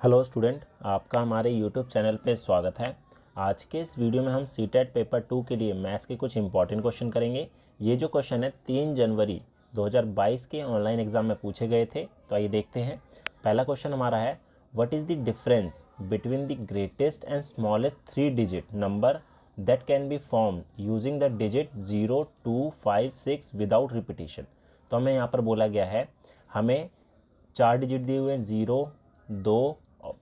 Hello student, आपका हमारे YouTube channel पे स्वागत है। आज के इस वीडियो में हम सीटेट पेपर 2 के लिए मैथ्स के कुछ इंपॉर्टेंट क्वेश्चन करेंगे। ये जो क्वेश्चन है 3 जनवरी 2022 के ऑनलाइन एग्जाम में पूछे गए थे। तो आइए देखते हैं। पहला क्वेश्चन हमारा है, what is the difference between the greatest and smallest 3 digit number that can be formed using the digit 0, 2, 5, 6 without repetition. तो हमें यहाँ पर बोला गया है, हमें 4 डिजिट दिए हुए हैं, 0, 2,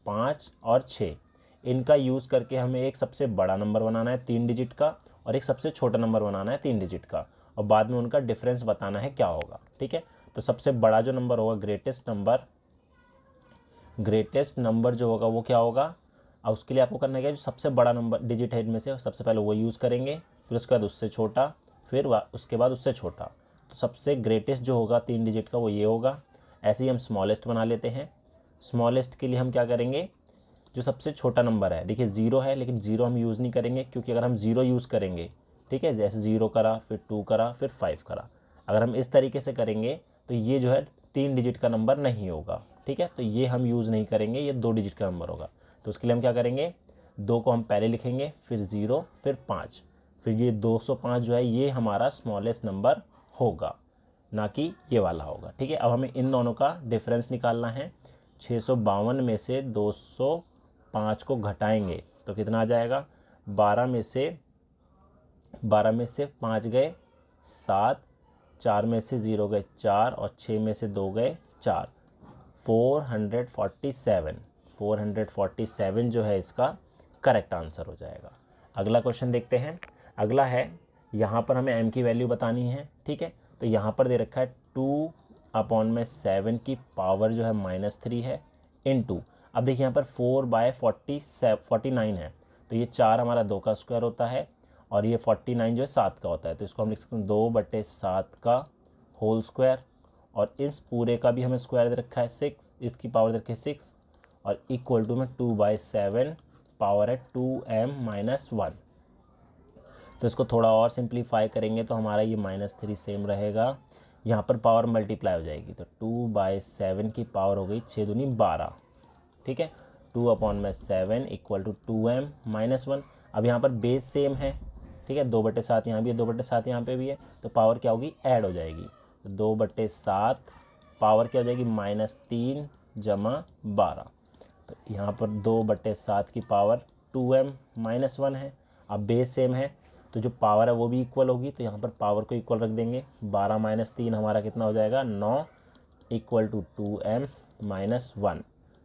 5 और 6। इनका यूज़ करके हमें एक सबसे बड़ा नंबर बनाना है 3 डिजिट का, और एक सबसे छोटा नंबर बनाना है 3 डिजिट का, और बाद में उनका डिफरेंस बताना है क्या होगा। ठीक है, तो सबसे बड़ा जो नंबर होगा, ग्रेटेस्ट नंबर जो होगा वो क्या होगा। और उसके लिए आपको करना क्या है, जो सबसे बड़ा नंबर डिजिट है इनमें से सबसे पहले वो यूज़ करेंगे, फिर उसके बाद उससे छोटा, फिर उसके बाद उससे छोटा। तो सबसे ग्रेटेस्ट जो होगा 3 डिजिट का वो ये होगा। ऐसे ही हम स्मॉलेस्ट बना लेते हैं। स्मॉलेस्ट के लिए हम क्या करेंगे, जो सबसे छोटा नंबर है, देखिए 0 है, लेकिन 0 हम यूज़ नहीं करेंगे, क्योंकि अगर हम 0 यूज़ करेंगे, ठीक है, जैसे 0 करा, फिर 2 करा, फिर 5 करा, अगर हम इस तरीके से करेंगे तो ये जो है 3 डिजिट का नंबर नहीं होगा। ठीक है, तो ये हम यूज़ नहीं करेंगे, ये 2 डिजिट का नंबर होगा। तो उसके लिए हम क्या करेंगे, 2 को हम पहले लिखेंगे, फिर 0, फिर 5, फिर ये 205 जो है ये हमारा स्मॉलेस्ट नंबर होगा, ना कि ये वाला होगा। ठीक है, अब हमें इन दोनों का डिफरेंस निकालना है। 652 में से 205 को घटाएंगे तो कितना आ जाएगा, 12 में से 5 गए 7, 4 में से 0 गए 4, और 6 में से 2 गए 4, 447 जो है इसका करेक्ट आंसर हो जाएगा। अगला क्वेश्चन देखते हैं। अगला है, यहाँ पर हमें m की वैल्यू बतानी है। ठीक है, तो यहाँ पर दे रखा है 2/7 की पावर जो है -3 है इनटू, अब देखिए यहाँ पर 4/49 है, तो ये 4 हमारा 2 का स्क्वायर होता है, और ये 49 जो है 7 का होता है, तो इसको हम लिख सकते हैं 2/7 का होल स्क्वायर, और इस पूरे का भी हमें स्क्वायर दे रखा है 6, इसकी पावर दे रखी है 6, और इक्वल टू में 2/7 पावर है 2m-1। तो इसको थोड़ा और सिंप्लीफाई करेंगे तो हमारा ये -3 सेम रहेगा, यहाँ पर पावर मल्टीप्लाई हो जाएगी, तो 2/7 की पावर हो गई 6 दूनी 12। ठीक है, 2/7 इक्वल टू 2m-1। अब यहाँ पर बेस सेम है, ठीक है, 2/7 यहाँ भी है, 2/7 यहाँ पे भी है, तो पावर क्या होगी, ऐड हो जाएगी। तो 2/7 पावर क्या हो जाएगी, -3 + 12। तो यहाँ पर 2/7 की पावर 2m-1 है। अब बेस सेम है तो जो पावर है वो भी इक्वल होगी, तो यहाँ पर पावर को इक्वल रख देंगे। 12 - 3 हमारा कितना हो जाएगा, 9 इक्वल टू 2m-1।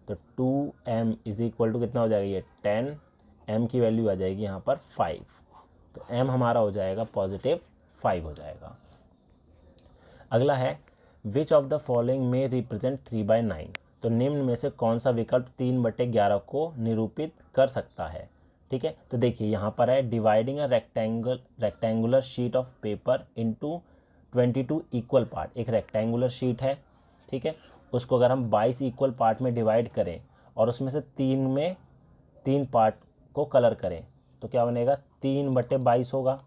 तो 2m इज इक्वल टू कितना हो जाएगा, ये 10, m की वैल्यू आ जाएगी यहाँ पर 5, तो m हमारा हो जाएगा +5 हो जाएगा। अगला है, विच ऑफ द फॉलोइंग में रिप्रेजेंट 3/9। तो निम्न में से कौन सा विकल्प 3/11 को निरूपित कर सकता है। ठीक है, तो देखिए यहाँ पर है, dividing a rectangular sheet of paper into 22 equal part. एक रेक्टेंगुलर शीट है, ठीक है, उसको अगर हम 22 इक्वल पार्ट में डिवाइड करें और उसमें से 3 पार्ट को कलर करें तो क्या बनेगा, 3/22 होगा।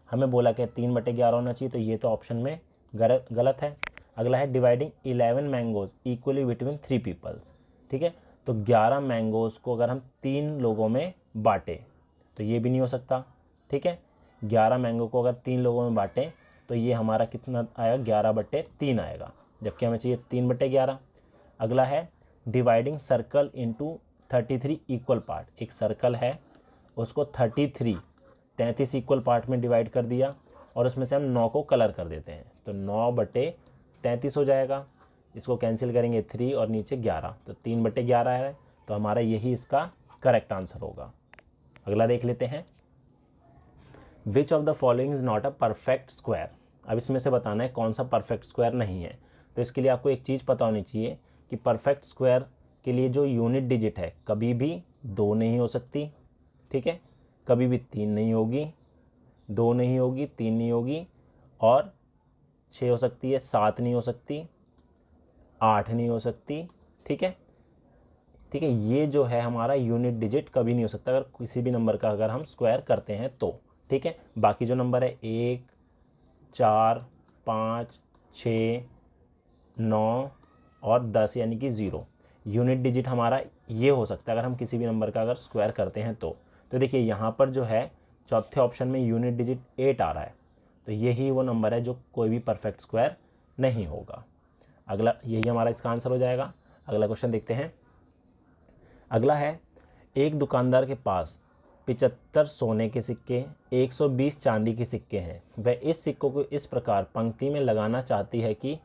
हमें बोला कि 3/11 होना चाहिए, तो ये तो ऑप्शन में गलत है। अगला है, dividing 11 mangoes equally between 3 peoples. ठीक है, तो 11 मैंगोज को अगर हम 3 लोगों में बांटें तो ये भी नहीं हो सकता। ठीक है, 11 मैंगो को अगर 3 लोगों में बांटें तो ये हमारा कितना आएगा, 11/3 आएगा, जबकि हमें चाहिए 3/11। अगला है, dividing circle into 33 equal part. एक सर्कल है, उसको 33 इक्वल पार्ट में डिवाइड कर दिया, और उसमें से हम 9 को कलर कर देते हैं, तो 9/33 हो जाएगा। इसको कैंसिल करेंगे 3 और नीचे 11, तो 3/11 है, तो हमारा यही इसका करेक्ट आंसर होगा। अगला देख लेते हैं, विच of the following is not a perfect square. अब इसमें से बताना है कौन सा परफेक्ट स्क्वायर नहीं है। तो इसके लिए आपको एक चीज़ पता होनी चाहिए कि परफेक्ट स्क्वायर के लिए जो यूनिट डिजिट है कभी भी 2 नहीं हो सकती, ठीक है, कभी भी 3 नहीं होगी, 2 नहीं होगी, 3 नहीं होगी, और 6 हो सकती है, 7 नहीं हो सकती, 8 नहीं हो सकती। ठीक है, ठीक है, ये जो है हमारा यूनिट डिजिट कभी नहीं हो सकता अगर किसी भी नंबर का अगर हम स्क्वायर करते हैं तो। ठीक है, बाकी जो नंबर है 1, 4, 5, 6, 9 और 10 यानी कि 0, यूनिट डिजिट हमारा ये हो सकता है अगर हम किसी भी नंबर का अगर स्क्वायर करते हैं तो देखिए यहाँ पर जो है चौथे ऑप्शन में यूनिट डिजिट 8 आ रहा है, तो यही वो नंबर है जो कोई भी परफेक्ट स्क्वायर नहीं होगा। अगला यही हमारा इसका आंसर हो जाएगा। अगला क्वेश्चन देखते हैं। अगला है, एक दुकानदार के पास 75 सोने के सिक्के, 120 चांदी के सिक्के हैं। वह इस सिक्कों को इस प्रकार पंक्ति में लगाना चाहती है कि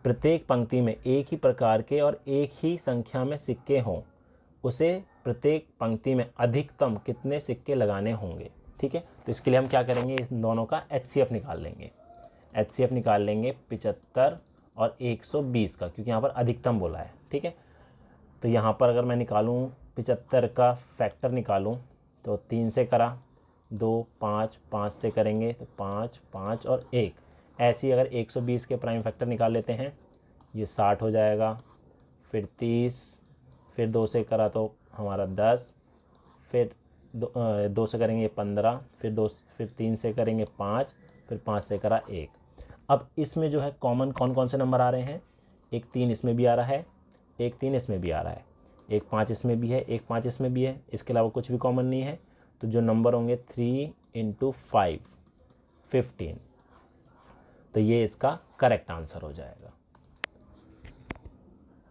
प्रत्येक पंक्ति में एक ही प्रकार के और एक ही संख्या में सिक्के हों। उसे प्रत्येक पंक्ति में अधिकतम कितने सिक्के लगाने होंगे? ठीक है, तो इसके लिए हम क्या करेंगे, इस दोनों का HCF निकाल लेंगे। HCF निकाल लेंगे 75 और 120 का, क्योंकि यहाँ पर अधिकतम बोला है। ठीक है, तो यहाँ पर अगर मैं निकालूँ 75 का फैक्टर निकालूँ तो 3 से करा, 2 5 5 से करेंगे तो 5 5 और 1। ऐसे ही अगर 120 के प्राइम फैक्टर निकाल लेते हैं, ये 60 हो जाएगा, फिर 30, फिर 2 से करा तो हमारा 10, फिर 2 से करेंगे 15, फिर 3 से करेंगे 5, फिर 5 से करा 1। अब इसमें जो है कॉमन कौन कौन से नंबर आ रहे हैं? एक 3 इसमें भी आ रहा है, एक 3 इसमें भी आ रहा है, एक 5 इसमें भी है, एक 5 इसमें भी है। इसके अलावा कुछ भी कॉमन नहीं है। तो जो नंबर होंगे 3 × 5 15, तो ये इसका करेक्ट आंसर हो जाएगा।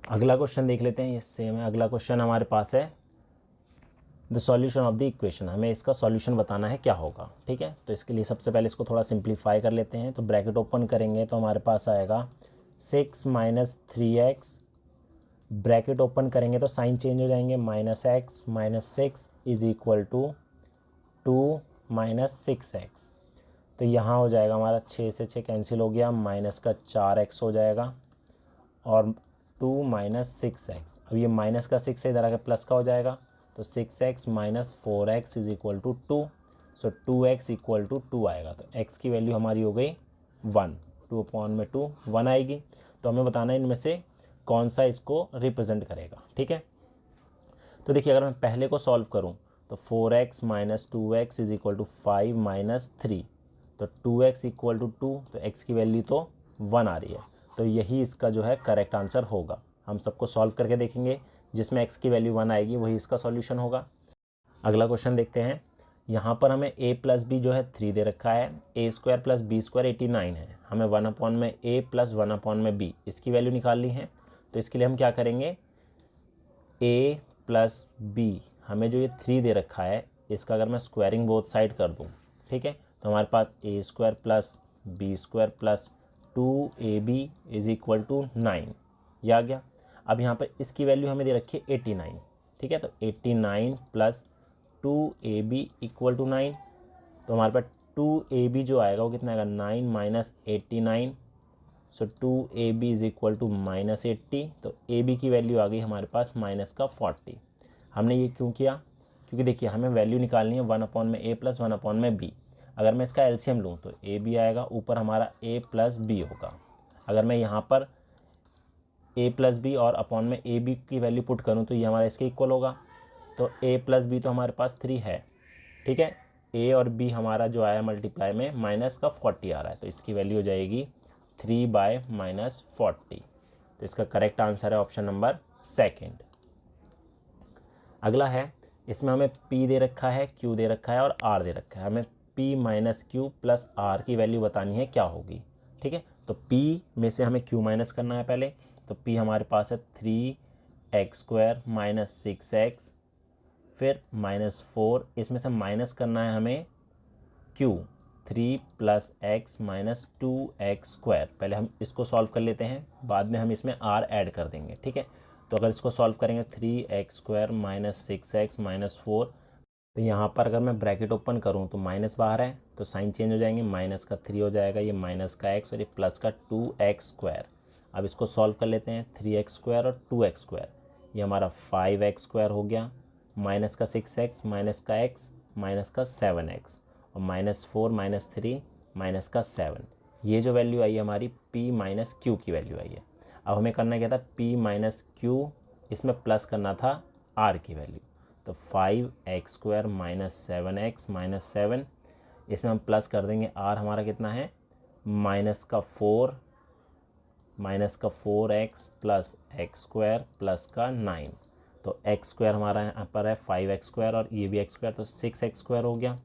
अगला क्वेश्चन देख लेते हैं, ये सेम है। अगला क्वेश्चन हमारे पास है the solution of the equation. हमें इसका सॉल्यूशन बताना है क्या होगा। ठीक है, तो इसके लिए सबसे पहले इसको थोड़ा सिंप्लीफाई कर लेते हैं। तो ब्रैकेट ओपन करेंगे तो हमारे पास आएगा 6 - 3x, ब्रैकेट ओपन करेंगे तो साइन चेंज हो जाएंगे, -x - 6 = 2 - 6x। तो यहाँ हो जाएगा हमारा 6 से 6 कैंसिल हो गया, माइनस का 4x हो जाएगा और 2 - 6x। अब ये माइनस का 6 से इधर आके प्लस का हो जाएगा, तो 6x - 4x = 2। सो 2x = 2 आएगा। तो x की वैल्यू हमारी हो गई 1, 2/2 1 आएगी। तो हमें बताना है इनमें से कौन सा इसको रिप्रेजेंट करेगा। ठीक है, तो देखिए अगर मैं पहले को सॉल्व करूँ तो 4x - 2x = 5 - 3, तो 2x = 2, तो x की वैल्यू तो 1 आ रही है। तो यही इसका जो है करेक्ट आंसर होगा। हम सबको सॉल्व करके देखेंगे, जिसमें x की वैल्यू 1 आएगी वही इसका सॉल्यूशन होगा। अगला क्वेश्चन देखते हैं। यहाँ पर हमें a + b जो है 3 दे रखा है, a² + b² 89 है। हमें 1/a + 1/b इसकी वैल्यू निकालनी है। तो इसके लिए हम क्या करेंगे, a + b, हमें जो ये 3 दे रखा है इसका अगर मैं स्क्वायरिंग बोथ साइड कर दूँ, ठीक है, तो हमारे पास a² + b² + 2ab = 9 ये आ गया। अब यहाँ पर इसकी वैल्यू हमें दे रखी है 89। ठीक है, तो 89 + 2ab = 9। तो हमारे पास 2ab जो आएगा वो कितना आएगा, 9 - 89। सो 2ab = -80। तो ab की वैल्यू आ गई हमारे पास -40। हमने ये क्यों किया, क्योंकि देखिए हमें वैल्यू निकालनी है 1/a + 1/b। अगर मैं इसका एलसीएम लूँ तो ab आएगा, ऊपर हमारा a + b होगा। अगर मैं यहाँ पर a + b और अपॉन में ab की वैल्यू पुट करूँ तो ये हमारा इसके इक्वल होगा। तो a + b तो हमारे पास 3 है। ठीक है, a और b हमारा जो आया मल्टीप्लाई में -40 आ रहा है, तो इसकी वैल्यू हो जाएगी 3/-40। तो इसका करेक्ट आंसर है ऑप्शन नंबर 2। अगला है, इसमें हमें p दे रखा है, q दे रखा है और r दे रखा है। हमें p - q + r की वैल्यू बतानी है क्या होगी। ठीक है, तो p में से हमें q माइनस करना है पहले। तो p हमारे पास है 3x² - 6x, फिर -4, इसमें से माइनस करना है हमें q, 3 + x - 2x²। पहले हम इसको सॉल्व कर लेते हैं, बाद में हम इसमें r ऐड कर देंगे। ठीक है, तो अगर इसको सॉल्व करेंगे 3x² - 6x - 4, तो यहाँ पर अगर मैं ब्रैकेट ओपन करूँ तो माइनस बाहर है तो साइन चेंज हो जाएंगे, माइनस का 3 हो जाएगा, ये माइनस का x और ये प्लस का 2x²। अब इसको सॉल्व कर लेते हैं, 3x² और 2x², ये हमारा 5x² हो गया, माइनस का 6x, माइनस का x, माइनस का 7x और -4 - 3 माइनस का 7। ये जो वैल्यू आई है हमारी p - q की वैल्यू आई है। अब हमें करना क्या था, p - q, इसमें प्लस करना था r की वैल्यू। तो 5x² - 7x - 7, इसमें हम प्लस कर देंगे r हमारा कितना है -4 माइनस का 4x plus x square plus का 9। तो एक्स स्क्वायर हमारा यहाँ पर है 5x² और ये भी एक्स स्क्वायर, तो 6x² हो गया।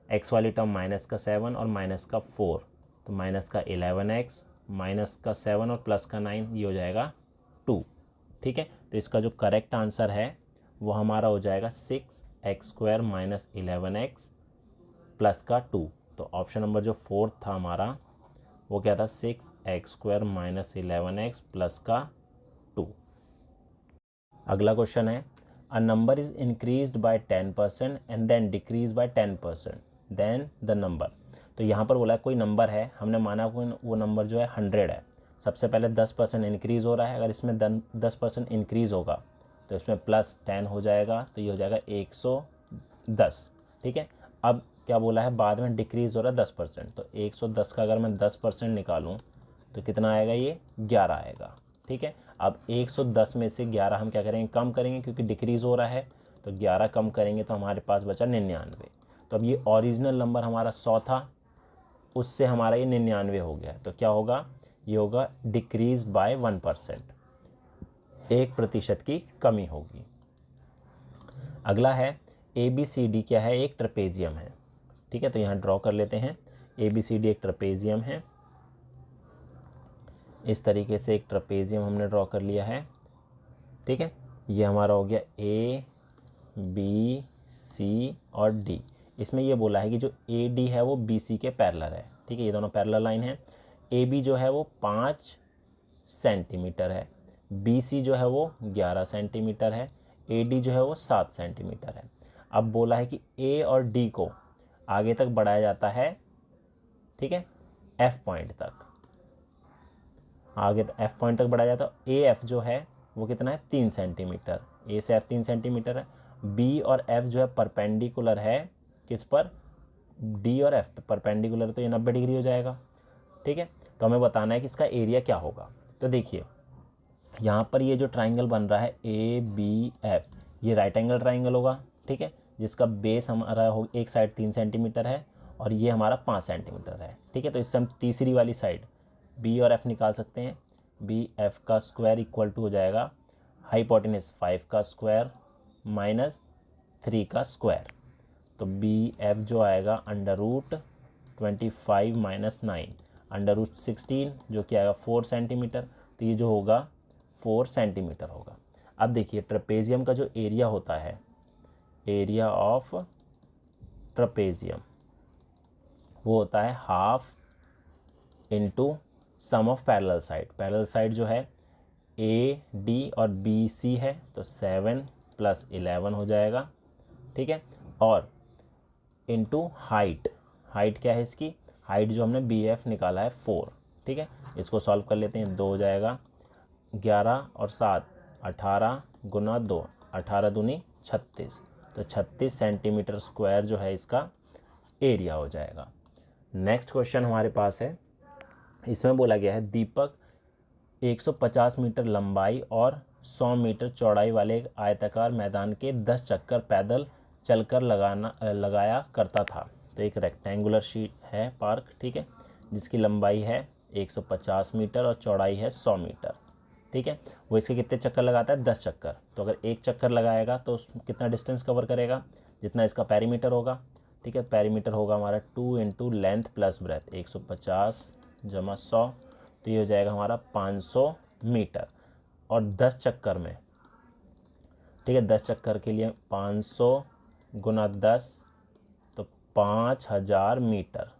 एक्स वाली टर्म माइनस का 7 और माइनस का 4, तो माइनस का 11x माइनस का 7 और प्लस का 9, ये हो जाएगा 2। ठीक है, तो इसका जो करेक्ट आंसर है वो हमारा हो जाएगा 6x² माइनस 11x प्लस का 2। तो ऑप्शन नंबर जो 4 था हमारा वो क्या था, 6x² माइनस 11x प्लस का 2। अगला क्वेश्चन है, a number is increased by 10% and then decrease by 10% then the number. तो यहाँ पर बोला है कोई नंबर है, हमने माना वो नंबर जो है 100 है। सबसे पहले 10% इंक्रीज़ हो रहा है, अगर इसमें 10% इंक्रीज़ होगा तो इसमें प्लस 10 हो जाएगा, तो ये हो जाएगा 110। ठीक है, अब क्या बोला है, बाद में डिक्रीज़ हो रहा है 10%, तो 110 का अगर मैं 10% निकालूं तो कितना आएगा, ये 11 आएगा। ठीक है, अब 110 में से 11 हम क्या करेंगे, कम करेंगे, क्योंकि डिक्रीज़ हो रहा है, तो 11 कम करेंगे तो हमारे पास बचा 99। तो अब ये ओरिजिनल नंबर हमारा 100 था, उससे हमारा ये 99 हो गया, तो क्या होगा, ये होगा डिक्रीज बाय 1%, 1% की कमी होगी। अगला है ABCD क्या है, एक ट्रेपेजियम है। ठीक है, तो यहाँ ड्रॉ कर लेते हैं, ABCD एक ट्रेपेजियम है। इस तरीके से एक ट्रेपेजियम हमने ड्रॉ कर लिया है। ठीक है, ये हमारा हो गया A B C और D। इसमें ये बोला है कि जो AD है वो BC के पैरेलल है। ठीक है, ये दोनों पैरेलल लाइन है। AB जो है वो 5 सेंटीमीटर है, BC जो है वो 11 सेंटीमीटर है, AD जो है वो 7 सेंटीमीटर है। अब बोला है कि A और D को आगे तक बढ़ाया जाता है। ठीक है, F पॉइंट तक, आगे F पॉइंट तक बढ़ाया जाता है। AF जो है वो कितना है, 3 सेंटीमीटर, A से F 3 सेंटीमीटर है। B और F जो है परपेंडिकुलर है, किस पर, D और F पे परपेंडिकुलर, तो ये 90 डिग्री हो जाएगा। ठीक है, तो हमें बताना है कि इसका एरिया क्या होगा। तो देखिए यहाँ पर ये जो ट्राइंगल बन रहा है ABF, ये राइट एंगल ट्राइंगल होगा। ठीक है, जिसका बेस हमारा हो, एक साइड 3 सेंटीमीटर है और ये हमारा 5 सेंटीमीटर है। ठीक है, तो इससे हम तीसरी वाली साइड B और F निकाल सकते हैं। BF का स्क्वायर इक्वल टू हो जाएगा हाइपोटेनस 5 का स्क्वायर माइनस 3 का स्क्वायर। तो BF जो आएगा √25 माइनस 9 √16, जो कि आएगा 4 सेंटीमीटर। तो ये जो होगा 4 सेंटीमीटर होगा। अब देखिए ट्रेपेजियम का जो एरिया होता है, एरिया ऑफ ट्रेपेजियम, वो होता है half into sum of parallel side. Parallel side जो है AD और BC है, तो 7 + 11 हो जाएगा। ठीक है, और इंटू हाइट, हाइट क्या है इसकी, हाइट जो हमने BF निकाला है 4। ठीक है, इसको सॉल्व कर लेते हैं, 2 हो जाएगा, 11 और 7 18 गुना 2, 18 दूनी 36, तो 36 सेंटीमीटर स्क्वायर जो है इसका एरिया हो जाएगा। नेक्स्ट क्वेश्चन हमारे पास है, इसमें बोला गया है दीपक 150 मीटर लंबाई और 100 मीटर चौड़ाई वाले एक आयताकार मैदान के 10 चक्कर पैदल चलकर लगाया करता था। तो एक रेक्टेंगुलर शीट है पार्क, ठीक है, जिसकी लंबाई है 150 मीटर और चौड़ाई है 100 मीटर। ठीक है, वो इसके कितने चक्कर लगाता है, 10 चक्कर। तो अगर एक चक्कर लगाएगा तो कितना डिस्टेंस कवर करेगा, जितना इसका पेरीमीटर होगा। ठीक है, पेरीमीटर होगा हमारा 2 × लेंथ प्लस ब्रेथ, 150 + 100, तो ये हो जाएगा हमारा 500 मीटर। और 10 चक्कर में, ठीक है, 10 चक्कर के लिए 500 × 10, तो 5000 मीटर।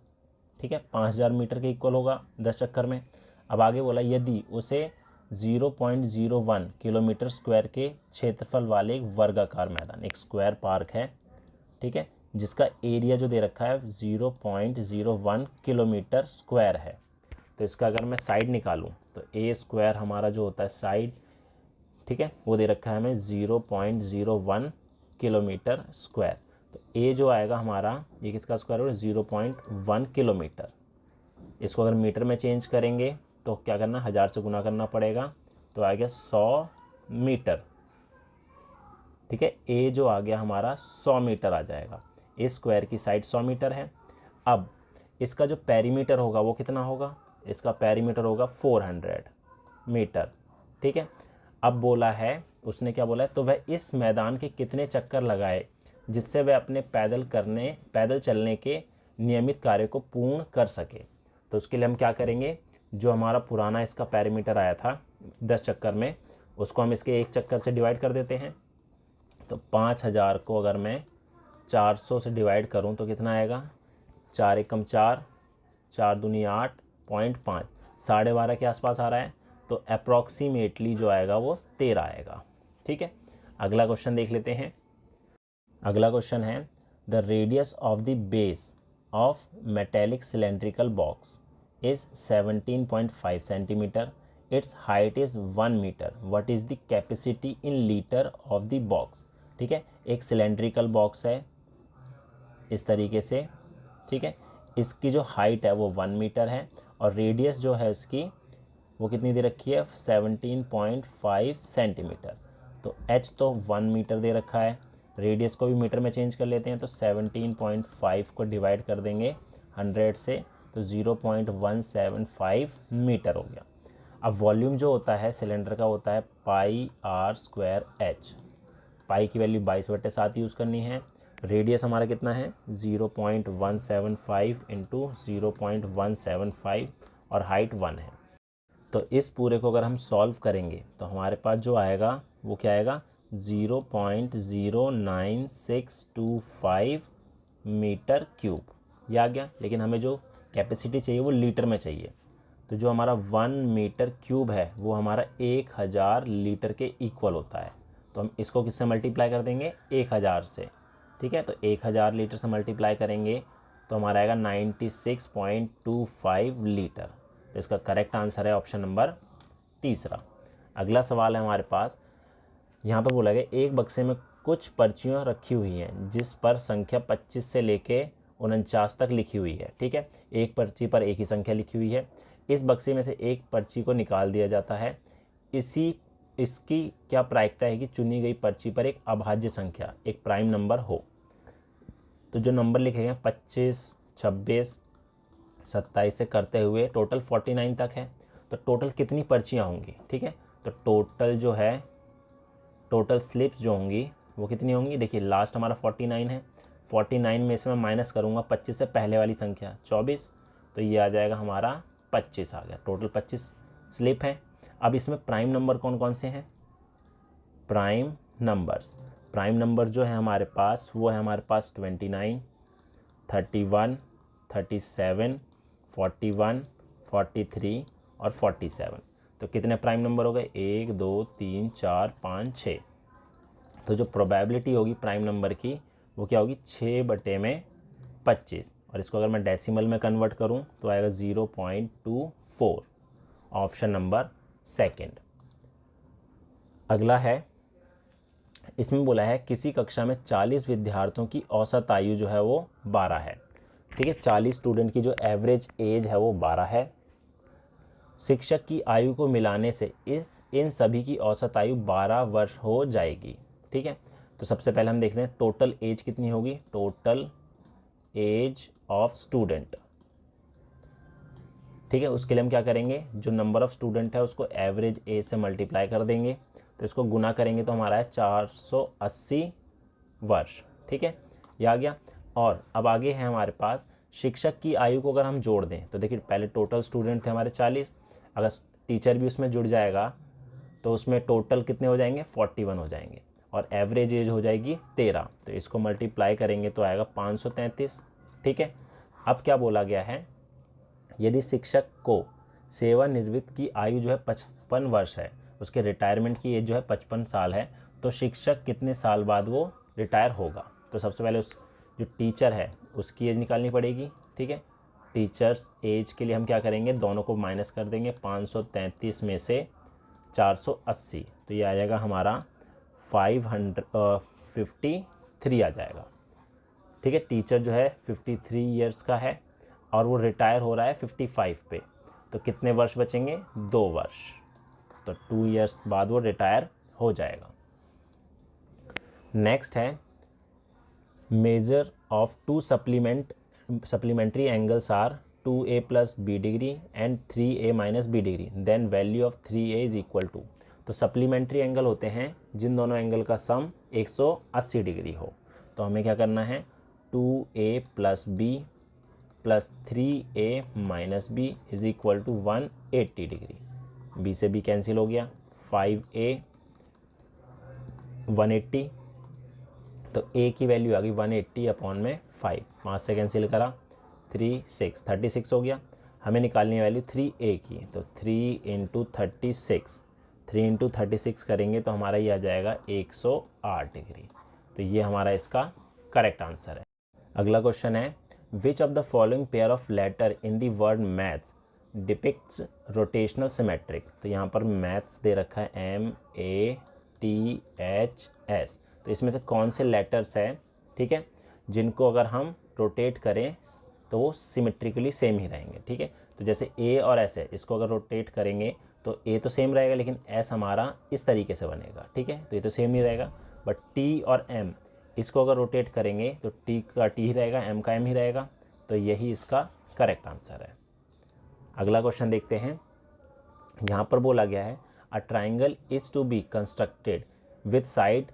ठीक है, 5000 मीटर के इक्वल होगा 10 चक्कर में। अब आगे बोला यदि उसे 0.01 किलोमीटर स्क्वायर के क्षेत्रफल वाले एक वर्गाकार मैदान, एक स्क्वायर पार्क है, ठीक है, जिसका एरिया जो दे रखा है 0.01 किलोमीटर स्क्वायर है। तो इसका अगर मैं साइड निकालूं तो A² हमारा जो होता है साइड, ठीक है, वो दे रखा है हमें 0.01 किलोमीटर स्क्वायर। तो A जो आएगा हमारा, ये किसका स्क्वायर होगा, 0.1 किलोमीटर। इसको अगर मीटर में चेंज करेंगे तो क्या करना, 1000 से गुना करना पड़ेगा, तो आ गया 100 मीटर। ठीक है, A जो आ गया हमारा 100 मीटर आ जाएगा। इस स्क्वायर की साइड 100 मीटर है। अब इसका जो पेरीमीटर होगा वो कितना होगा, इसका पेरीमीटर होगा 400। मीटर। ठीक है, अब बोला है, उसने क्या बोला है, तो वह इस मैदान के कितने चक्कर लगाए जिससे वह अपने पैदल चलने के नियमित कार्य को पूर्ण कर सके। तो उसके लिए हम क्या करेंगे, जो हमारा पुराना इसका पैरामीटर आया था 10 चक्कर में, उसको हम इसके एक चक्कर से डिवाइड कर देते हैं। तो 5000 को अगर मैं 400 से डिवाइड करूं तो कितना आएगा, 4 एकम 4, 4 दूनी 8, 0.5, 12.5 के आसपास आ रहा है। तो अप्रॉक्सीमेटली जो आएगा वो 13 आएगा। ठीक है, अगला क्वेश्चन देख लेते हैं। अगला क्वेश्चन है, the radius of the base of metallic cylindrical box is 17.5 centimetre, its height is 1 metre, what is the capacity in litre of the box. ठीक है, एक सिलेंड्रिकल बॉक्स है इस तरीके से। ठीक है, इसकी जो हाइट है वो 1 मीटर है और रेडियस जो है इसकी वो कितनी दे रखी है, 17.5 सेंटीमीटर। तो h तो 1 मीटर दे रखा है, रेडियस को भी मीटर में चेंज कर लेते हैं। तो 17.5 को डिवाइड कर देंगे 100 से, तो 0.175 मीटर हो गया। अब वॉल्यूम जो होता है सिलेंडर का होता है πr²h। पाई की वैल्यू 22/7 यूज़ करनी है। रेडियस हमारा कितना है, 0.175 इंटू 0.175 और हाइट 1 है। तो इस पूरे को अगर हम सॉल्व करेंगे तो हमारे पास जो आएगा वो क्या आएगा, 0.09625 मीटर क्यूब। ये आ गया, लेकिन हमें जो कैपेसिटी चाहिए वो लीटर में चाहिए। तो जो हमारा 1 मीटर क्यूब है वो हमारा 1000 लीटर के इक्वल होता है। तो हम इसको किससे मल्टीप्लाई कर देंगे, 1000 से। ठीक है, तो 1000 लीटर से मल्टीप्लाई करेंगे तो हमारा आएगा 96.25 लीटर। तो इसका करेक्ट आंसर है ऑप्शन नंबर तीसरा। अगला सवाल है हमारे पास, यहाँ पर बोला गया एक बक्से में कुछ पर्चियाँ रखी हुई हैं जिस पर संख्या 25 से लेके 49 तक लिखी हुई है। ठीक है, एक पर्ची पर एक ही संख्या लिखी हुई है। इस बक्से में से एक पर्ची को निकाल दिया जाता है। इसकी क्या प्रायिकता है कि चुनी गई पर्ची पर एक अभाज्य संख्या, एक प्राइम नंबर हो। तो जो नंबर लिखे हैं 25, 26, 27 से करते हुए टोटल 49 तक है। तो टोटल कितनी पर्चियाँ होंगी। ठीक है, तो टोटल जो है, टोटल स्लिप्स जो होंगी वो कितनी होंगी, देखिए लास्ट हमारा 49 है। 49 में से मैं माइनस करूँगा 25 से पहले वाली संख्या 24, तो ये आ जाएगा हमारा 25 आ गया। टोटल 25 स्लिप है। अब इसमें प्राइम नंबर कौन कौन से हैं, प्राइम नंबर जो है हमारे पास वो है हमारे पास 29, 31, 37, 41, 43 और 47। तो कितने प्राइम नंबर हो गए, 1, 2, 3, 4, 5, 6। तो जो प्रोबेबिलिटी होगी प्राइम नंबर की वो क्या होगी, 6/25। और इसको अगर मैं डेसिमल में कन्वर्ट करूं तो आएगा 0.24। Option number second. अगला है, इसमें बोला है किसी कक्षा में 40 विद्यार्थियों की औसत आयु जो है वो 12 है। ठीक है, 40 स्टूडेंट की जो एवरेज एज है वो 12 है। शिक्षक की आयु को मिलाने से इन सभी की औसत आयु 12 वर्ष हो जाएगी। ठीक है, तो सबसे पहले हम देखते हैं टोटल एज कितनी होगी, टोटल एज ऑफ स्टूडेंट। ठीक है, उसके लिए हम क्या करेंगे, जो नंबर ऑफ स्टूडेंट है उसको एवरेज एज से मल्टीप्लाई कर देंगे। तो इसको गुना करेंगे तो हमारा है 480 वर्ष। ठीक है, ये आ गया। और अब आगे है हमारे पास शिक्षक की आयु को अगर हम जोड़ दें तो देखिए पहले टोटल स्टूडेंट थे हमारे 40, अगर टीचर भी उसमें जुड़ जाएगा तो उसमें टोटल कितने हो जाएंगे, 41 हो जाएंगे और एवरेज एज हो जाएगी 13। तो इसको मल्टीप्लाई करेंगे तो आएगा 533। ठीक है, अब क्या बोला गया है, यदि शिक्षक को सेवानिवृत्त की आयु जो है 55 वर्ष है, उसके रिटायरमेंट की एज जो है 55 साल है, तो शिक्षक कितने साल बाद वो रिटायर होगा। तो सबसे पहले उस जो टीचर है उसकी एज निकालनी पड़ेगी। ठीक है, टीचर्स एज के लिए हम क्या करेंगे, दोनों को माइनस कर देंगे, 533 में से 480, तो ये आ जाएगा हमारा 553 आ जाएगा। ठीक है, टीचर जो है 53 ईयर्स का है और वो रिटायर हो रहा है 55 पे, तो कितने वर्ष बचेंगे, 2 वर्ष। तो 2 ईयर्स बाद वो रिटायर हो जाएगा। नेक्स्ट है measure of 2 supplementary angles are 2a plus b degree and 3a minus b degree, then value of 3a is equal to. तो सप्लीमेंट्री एंगल होते हैं जिन दोनों एंगल का सम 180 डिग्री हो। तो हमें क्या करना है, 2a plus b plus 3a minus b is equal to 180 degree. b से b कैंसिल हो गया, 5a 180, तो a की वैल्यू आ गई 180 अपॉन में 5, 5 से कैंसिल करा 36 हो गया। हमें निकालनी है वैल्यू 3a की, तो 3 इंटू 36 करेंगे तो हमारा ये आ जाएगा 108 डिग्री। तो ये हमारा इसका करेक्ट आंसर है। अगला क्वेश्चन है, which of the following pair of letter in the word maths depicts rotational symmetric. तो यहाँ पर मैथ्स दे रखा है MATHS, तो इसमें से कौन से लेटर्स है, ठीक है, जिनको अगर हम रोटेट करें तो वो सिमेट्रिकली सेम ही रहेंगे। ठीक है, तो जैसे A और S है, इसको अगर रोटेट करेंगे तो A तो सेम रहेगा लेकिन S हमारा इस तरीके से बनेगा। ठीक है, तो ये तो सेम ही रहेगा। बट T और M, इसको अगर रोटेट करेंगे तो T का T ही रहेगा, M का M ही रहेगा। तो यही इसका करेक्ट आंसर है। अगला क्वेश्चन देखते हैं। यहाँ पर बोला गया है, a triangle is to be constructed with side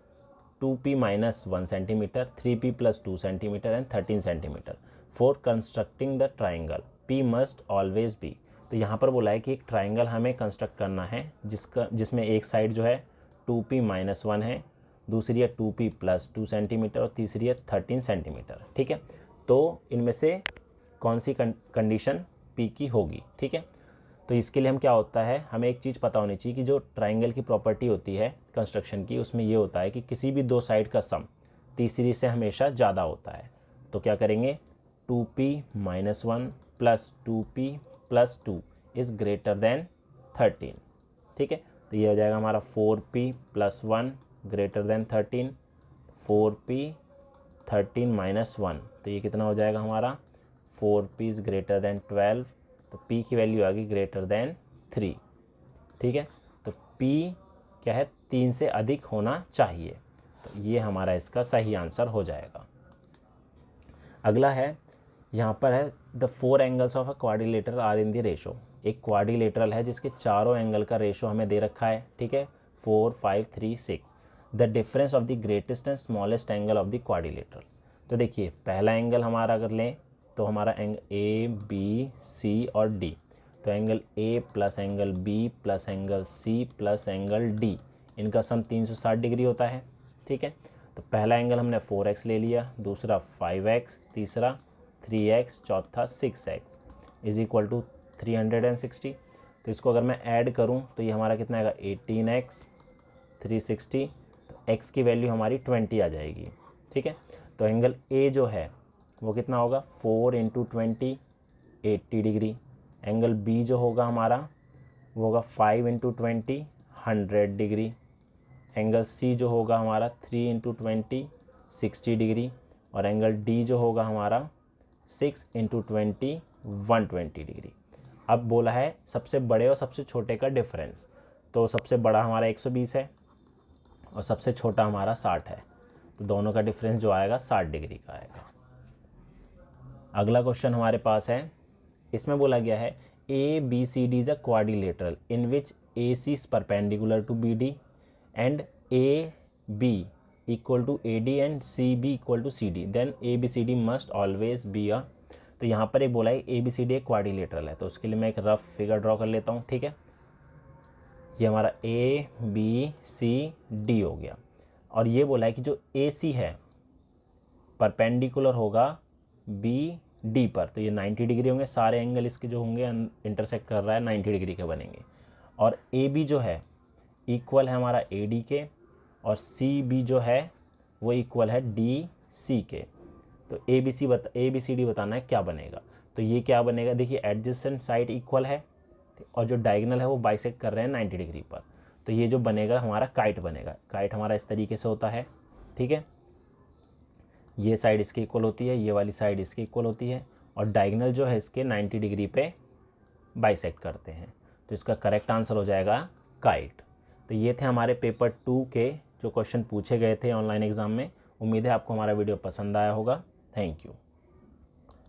2p minus 1 centimetre, 3p plus 2 centimetre and 13 centimetre. For constructing the triangle p must always be. तो यहाँ पर बोला है कि एक ट्राइंगल हमें कंस्ट्रक्ट करना है जिसमें एक साइड जो है 2p माइनस 1 है, दूसरी है 2p प्लस 2 सेंटीमीटर और तीसरी है 13 सेंटीमीटर। ठीक है, तो इनमें से कौन सी कंडीशन p की होगी। ठीक है, तो इसके लिए हम क्या होता है, हमें एक चीज़ पता होनी चाहिए कि जो ट्राइंगल की प्रॉपर्टी होती है कंस्ट्रक्शन की, उसमें ये होता है कि किसी भी दो साइड का सम तीसरी से हमेशा ज़्यादा होता है। तो क्या करेंगे, 2p minus 1 plus 2p plus 2 is greater than 13। ठीक है, तो ये हो जाएगा हमारा 4p plus 1 greater than 13, 4p 13 minus 1, तो ये कितना हो जाएगा हमारा 4p इज़ ग्रेटर देन 12, तो p की वैल्यू आ गई ग्रेटर देन 3। ठीक है, तो p क्या है, 3 से अधिक होना चाहिए। तो ये हमारा इसका सही आंसर हो जाएगा। अगला है, यहाँ पर है, the 4 angles of a quadrilateral are in the ratio. एक क्वाड्रिलेटरल है जिसके चारों एंगल का रेशो हमें दे रखा है। ठीक है, 4, 5, 3, 6। The difference of the greatest and smallest angle of the quadrilateral. तो देखिए, पहला एंगल हमारा अगर लें तो हमारा एंगल A, B, C और D। तो angle A plus angle B plus angle C plus angle D, इनका सम 360 डिग्री होता है। ठीक है, तो पहला एंगल हमने 4x ले लिया, दूसरा 5x, तीसरा 3x, चौथा 6x इज इक्वल टू 360। तो इसको अगर मैं ऐड करूं तो ये हमारा कितना आएगा, 18x 360, तो x की वैल्यू हमारी 20 आ जाएगी। ठीक है, तो एंगल A जो है वो कितना होगा, 4 इंटू 20 80 डिग्री। एंगल B जो होगा हमारा वो होगा 5 इंटू 20 100 डिग्री। एंगल C जो होगा हमारा 3 इंटू 20 60 डिग्री। और एंगल D जो होगा हमारा 6 इंटू 20 120 डिग्री। अब बोला है सबसे बड़े और सबसे छोटे का डिफरेंस, तो सबसे बड़ा हमारा 120 है और सबसे छोटा हमारा 60 है, तो दोनों का डिफरेंस जो आएगा 60 डिग्री का आएगा। अगला क्वेश्चन हमारे पास है, इसमें बोला गया है ABCD is a quadrilateral in which AC is perpendicular to BD and AB equal to AD and CB equal to CD, then ABCD must always be a. तो यहाँ पर एक बोला है ABCD एक क्वाड्रिलेटरल है, तो उसके लिए मैं एक रफ फिगर ड्रॉ कर लेता हूँ। ठीक है, ये हमारा ABCD हो गया और ये बोला है कि जो AC है परपेंडिकुलर होगा BD पर, तो ये 90 डिग्री होंगे, सारे एंगल इसके जो होंगे इंटरसेक्ट कर रहा है 90 डिग्री के बनेंगे। और AB जो है इक्वल है हमारा AD के और CB जो है वो इक्वल है DC के। तो ABCD बताना है क्या बनेगा। तो ये क्या बनेगा, देखिए एडजेसेंट साइड इक्वल है और जो डायगोनल है वो बाइसेक्ट कर रहे हैं 90 डिग्री पर। तो ये जो बनेगा हमारा काइट बनेगा। काइट हमारा इस तरीके से होता है। ठीक है, ये साइड इसके इक्वल होती है, ये वाली साइड इसके इक्वल होती है और डायगोनल जो है इसके 90 डिग्री पे बाइसेक्ट करते हैं। तो इसका करेक्ट आंसर हो जाएगा काइट। तो ये थे हमारे पेपर 2 के जो क्वेश्चन पूछे गए थे ऑनलाइन एग्ज़ाम में। उम्मीद है आपको हमारा वीडियो पसंद आया होगा। Thank you.